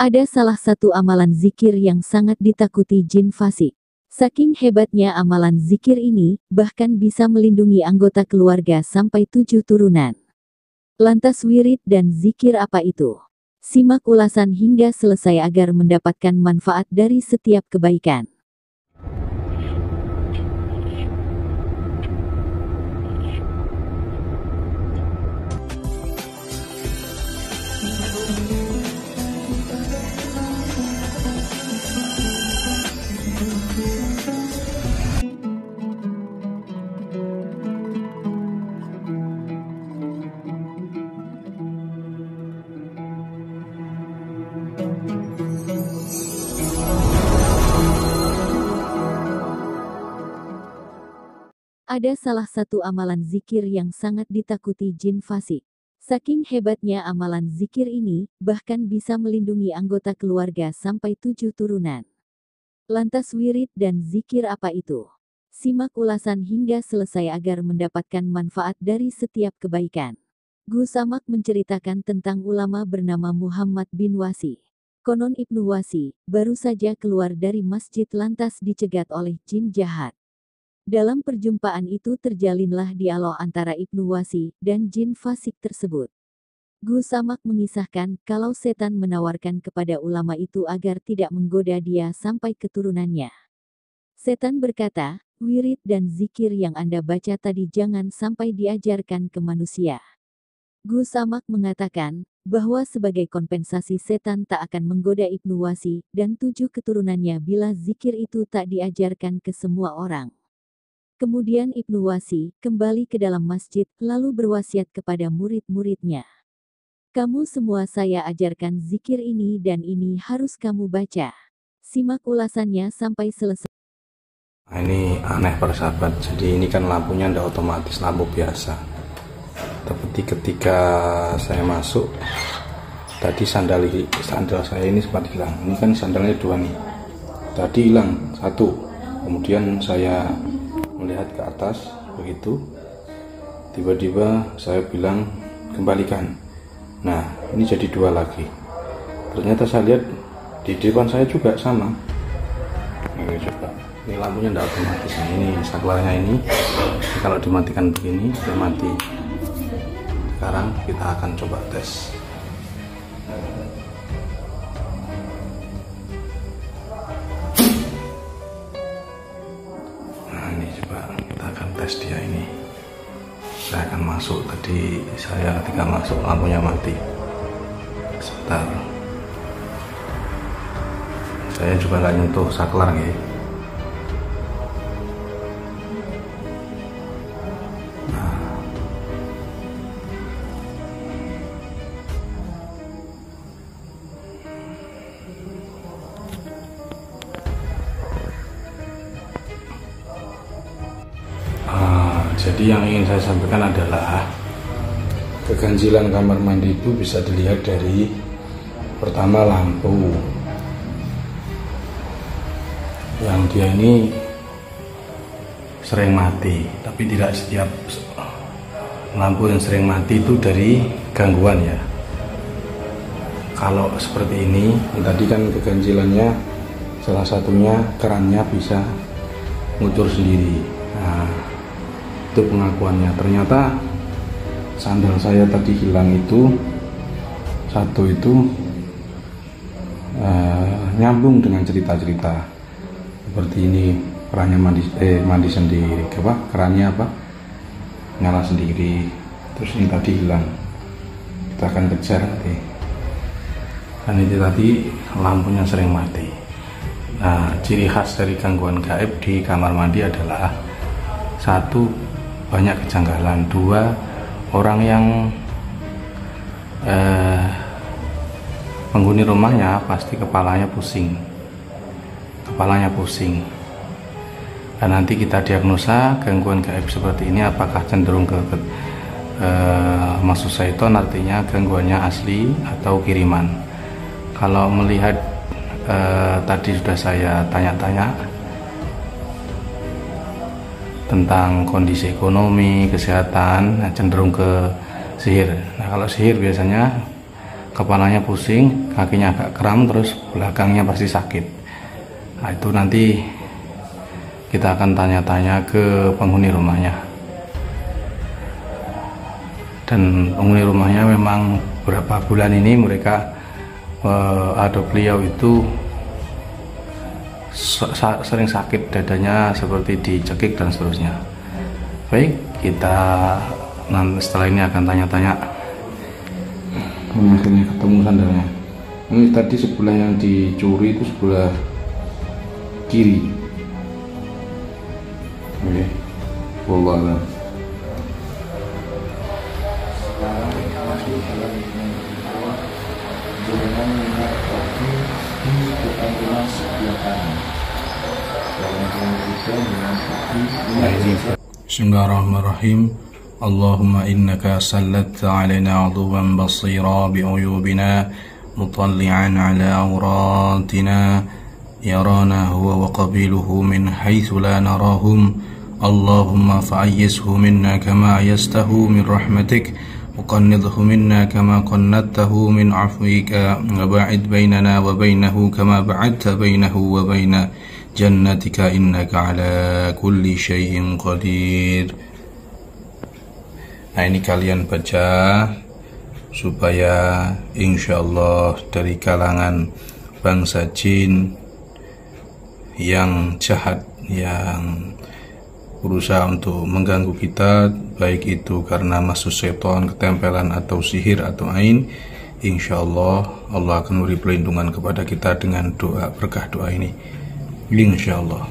Ada salah satu amalan zikir yang sangat ditakuti jin fasik. Saking hebatnya amalan zikir ini, bahkan bisa melindungi anggota keluarga sampai 7 turunan. Lantas wirid dan zikir apa itu? Simak ulasan hingga selesai agar mendapatkan manfaat dari setiap kebaikan. Ada salah satu amalan zikir yang sangat ditakuti jin fasik. Saking hebatnya amalan zikir ini, bahkan bisa melindungi anggota keluarga sampai 7 turunan. Lantas wirid dan zikir apa itu? Simak ulasan hingga selesai agar mendapatkan manfaat dari setiap kebaikan. Gus Samak menceritakan tentang ulama bernama Muhammad bin Wasi. Konon Ibnu Wasi baru saja keluar dari masjid lantas dicegat oleh jin jahat. Dalam perjumpaan itu terjalinlah dialog antara Ibnu Wasi dan jin fasik tersebut. Gus Samak mengisahkan kalau setan menawarkan kepada ulama itu agar tidak menggoda dia sampai keturunannya. Setan berkata, wirid dan zikir yang Anda baca tadi jangan sampai diajarkan ke manusia. Gus Samak mengatakan bahwa sebagai kompensasi setan tak akan menggoda Ibnu Wasi dan 7 keturunannya bila zikir itu tak diajarkan ke semua orang. Kemudian Ibnu Wasi kembali ke dalam masjid lalu berwasiat kepada murid-muridnya. Kamu semua saya ajarkan zikir ini dan ini harus kamu baca. Simak ulasannya sampai selesai. Nah, ini aneh persahabat, jadi ini kan lampunya tidak otomatis, lampu biasa. Tapi ketika saya masuk, tadi sandal saya ini sempat hilang. Ini kan sandalnya 2 nih. Tadi hilang 1, kemudian saya melihat ke atas begitu, tiba-tiba saya bilang kembalikan. Nah ini jadi 2 lagi. Ternyata saya lihat di depan saya juga sama. Ini coba, ini lampunya tidak otomatis. Nah, ini saklarnya ini kalau dimatikan begini sudah mati. Sekarang kita akan coba tes. Tes dia ini, saya akan masuk. Tadi saya ketika masuk lampunya mati. Sebentar, saya juga nggak nyentuh saklar ya. Jadi yang ingin saya sampaikan adalah keganjilan kamar mandi itu bisa dilihat dari pertama lampu yang dia ini sering mati, tapi tidak setiap lampu yang sering mati itu dari gangguan ya. Kalau seperti ini, tadi kan keganjilannya salah satunya kerannya bisa ngucur sendiri. Nah, itu pengakuannya. Ternyata sandal saya tadi hilang itu 1 itu nyambung dengan cerita-cerita seperti ini. Kerannya mandi sendiri, kerannya nyala sendiri. Terus ini tadi hilang, kita akan kejar nanti. Dan itu tadi lampunya sering mati. Nah, ciri khas dari gangguan gaib di kamar mandi adalah 1, banyak kejanggalan. 2, orang yang penghuni rumahnya pasti kepalanya pusing. Dan nanti kita diagnosa gangguan gaib seperti ini apakah cenderung ke maksud syaitan, artinya gangguannya asli atau kiriman. Kalau melihat tadi sudah saya tanya-tanya tentang kondisi ekonomi, kesehatan, cenderung ke sihir. Nah, kalau sihir biasanya kepalanya pusing, kakinya agak kram, terus belakangnya pasti sakit. Nah, itu nanti kita akan tanya-tanya ke penghuni rumahnya. Dan penghuni rumahnya memang beberapa bulan ini mereka atau beliau itu sering sakit, dadanya seperti dicekik dan seterusnya. Baik, kita nanti setelah ini akan tanya-tanya. Akhirnya ketemu sandalnya. Ini tadi sebelah yang dicuri itu sebelah kiri. Oke, wallah. Bismillahirrahmanirrahim. Allahumma innaka sallatta alaina aduwan basira bi'uyubina mutalli'an ala awratina yarana huwa wa qabiluhu min haythu la narahum. Allahumma fa'ayyizhu minna kama ayyastahu min rahmatik وقنضه منا كما قنضته من عفوك وباعد بيننا وبينه كما بعدت بينه وبين جنتك إنك على كل شيء قدير. Nah, ini kalian baca supaya insyaallah dari kalangan bangsa jin yang jahat, yang berusaha untuk mengganggu kita, baik itu karena masuk setan, ketempelan atau sihir atau ain, insyaallah Allah akan memberi perlindungan kepada kita dengan doa, berkah doa ini, insyaallah.